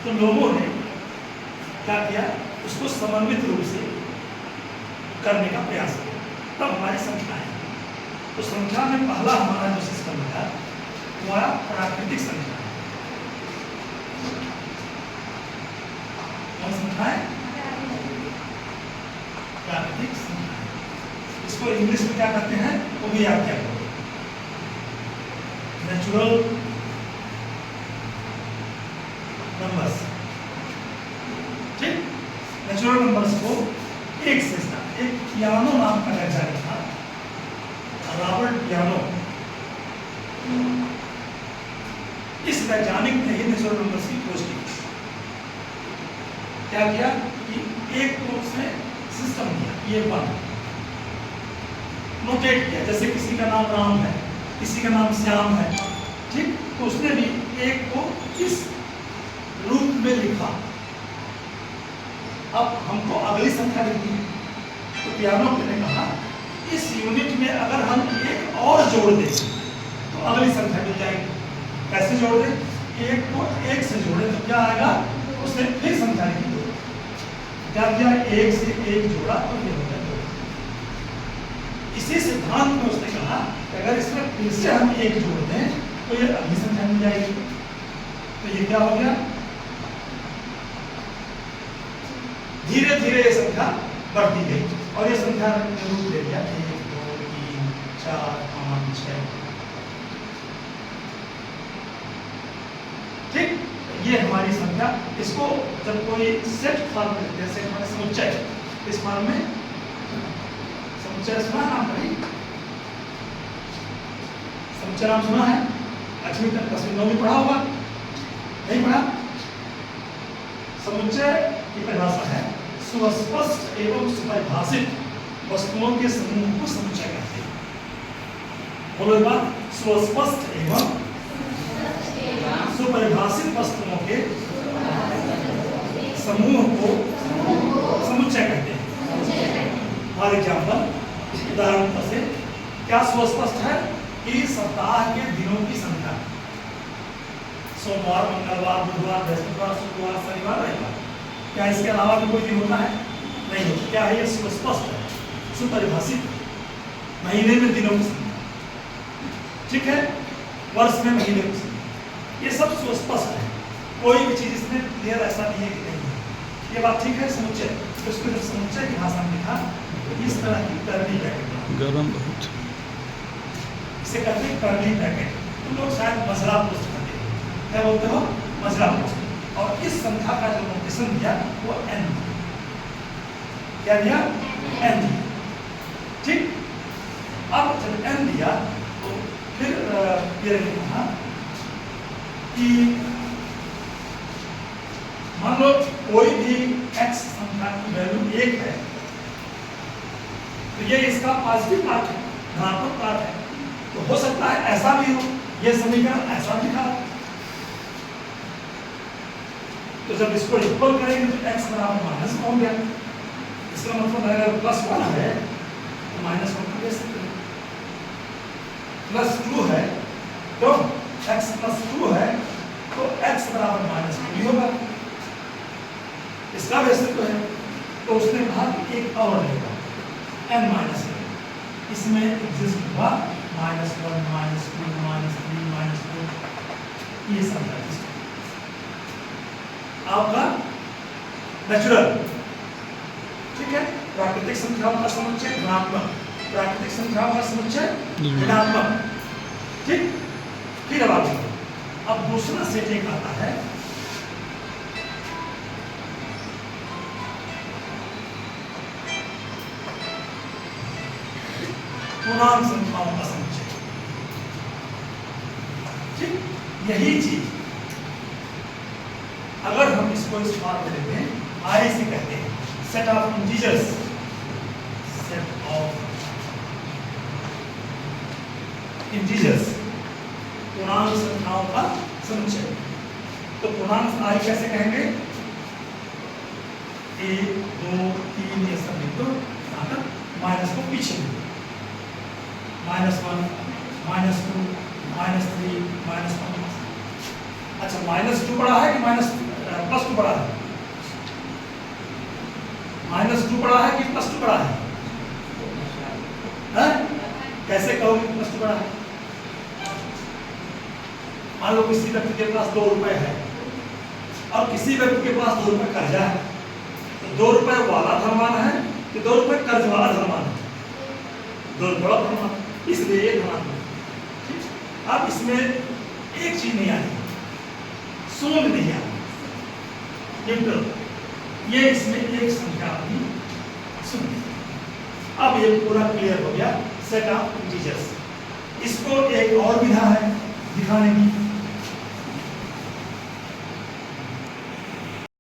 तो लोगों ने क्या किया, उसको समन्वित रूप से करने का प्रयास किया, तब हमारी संख्या है। तो संख्या में पहला हमारा जो सिस्टम है वह प्राकृतिक संख्या है। कौन संख्या है? प्राकृतिक संख्या है। इसको इंग्लिश में क्या कहते हैं वो भी याद क्या करो, नेचुरल नंबर्स। ठीक, नेचुरल नंबर्स को एक से स्टार्ट, एक पियानो नाम का वैज्ञानिक था, रॉबर्ट पियानो। इस वैज्ञानिक ने ही नेचुरल नंबर्स की खोज की। क्या किया कि एक तो उसने सिस्टम दिया, ये वन नोटेट किया, जैसे किसी का नाम राम है, किसी का नाम श्याम है, ठीक, तो उसने भी एक को इस रूप में लिखा। अब हमको अगली संख्या लिखनी है, तो पियानो ने कहा इस यूनिट में अगर हम एक और जोड़ दें तो अगली संख्या मिल जाएगी। कैसे जोड़ दें? एक को एक से जोड़े तो क्या आएगा, उसने फिर संख्या लिखी। क्या किया, एक से एक जोड़ा तो ये हो गया दो। इसी सिद्धांत में उसने कहा कि अगर इसमें फिर से हम एक जोड़ दें तो ये अगली संख्या मिल जाएगी। तो ये क्या हो गया, धीरे धीरे ये संख्या बढ़ती गई और ये संख्या ने रूप ले लिया 1 2 3 4 5 6। ठीक, ये हमारी संख्या। इसको जब कोई सेट फॉर्म में, जैसे हमारे समुच्चय, इस फॉर्म में समुच्चय सुना नाम कहीं, समुच्चय नाम सुना है? 8वीं तक 10वीं 9वीं पढ़ा होगा, नहीं पढ़ा? समुच्चय की परिभाषा है सुस्पष्ट एवं सुपरिभाषित वस्तुओं के समूह को समुच्चय कहते हैं। बोलो एक बार, सुस्पष्ट एवं सुपरिभाषित वस्तुओं के समूह को समुच्चय कहते हैं। फॉर एग्जाम्पल, उदाहरण से क्या सुस्पष्ट है कि सप्ताह के दिनों की संख्या, सोमवार, मंगलवार, बुधवार, बृहस्पतिवार, शुक्रवार, शनिवार, रविवार, क्या इसके अलावा भी कोई दिन होता है? नहीं होता। क्या है ये? सुस्पष्ट है, सुपरिभाषित, महीने में दिनों की संख्या, ठीक है, वर्ष में महीने की संख्या, ये सब सुस्पष्ट है। कोई भी चीज इसमें क्लियर ऐसा नहीं है कि नहीं है। ये बात ठीक है। समुच्चय, तो इसको जब समुच्चय की भाषा में लिखा इस तरह की कर्ली ब्रैकेट, गरम बहुत, इसे कहते हैं कर्ली ब्रैकेट। तुम लोग शायद मजरा पोस्ट करते हो, क्या बोलते हो? मजरा पोस्ट। और इस संख्या का जो नोटेशन दिया वो n, क्या दिया? n दिया। ठीक, अब जब n दिया तो फिर ये कहा कि मान लो कोई भी x संख्या की वैल्यू 1 है तो ये इसका पॉजिटिव पार्ट है, धनात्मक पार्ट है। तो हो सकता है ऐसा भी हो, ये समीकरण ऐसा दिखा। तो जब इसको इक्वल करेंगे तो x बराबर माइनस हो गया। इसका मतलब है अगर +1 है तो -1 को ले सकते हैं, +2 है तो x +2 है तो x बराबर -2 ही होगा। इसका भी अस्तित्व है। तो उसने कहा कि एक और लेगा n-, इसमें एग्जिस्ट हुआ -1 -2 -3 -4, ये सब आपका नेचुरल। ठीक है, प्राकृतिक संख्याओं का समुच्चय धनात्मक, प्राकृतिक संख्याओं का समुच्चय ऋणात्मक। ठीक, फिर अब दूसरा सेट एक आता है पूर्णांक संख्याओं का समुच्चय। ठीक, यही चीज अगर हम इसको इस फॉर्म में लेते हैं, आई से कहते हैं set of integers, set of integers, पूर्णांक संख्याओं का समुच्चय। तो पूर्णांक आई कैसे कहेंगे? 1 2 3 ये सब लिख दो, यहाँ तक माइनस को पीछे लिख दो, -1 -2 -3 -1। अच्छा, -2 बड़ा है कि +2 प्लस टू बड़ा है? कैसे कहोगे प्लस टू बड़ा है? मान लो किसी व्यक्ति के पास 2 रुपए है और किसी व्यक्ति के पास 2 रुपए कर्जा है, तो 2 रुपए वाला धनवान है कि 2 रुपए कर्ज वाला धनवान है? 2 रुपए वाला धनवान, इसलिए ये धनवान है। अब इसमें एक चीज नहीं आई, शून्य नहीं आई, न्यूट्रल, ये इसमें एक संख्या अपनी शून्य। अब ये पूरा क्लियर हो गया सेट ऑफ इंटीजर्स। इसको एक और विधा है दिखाने की,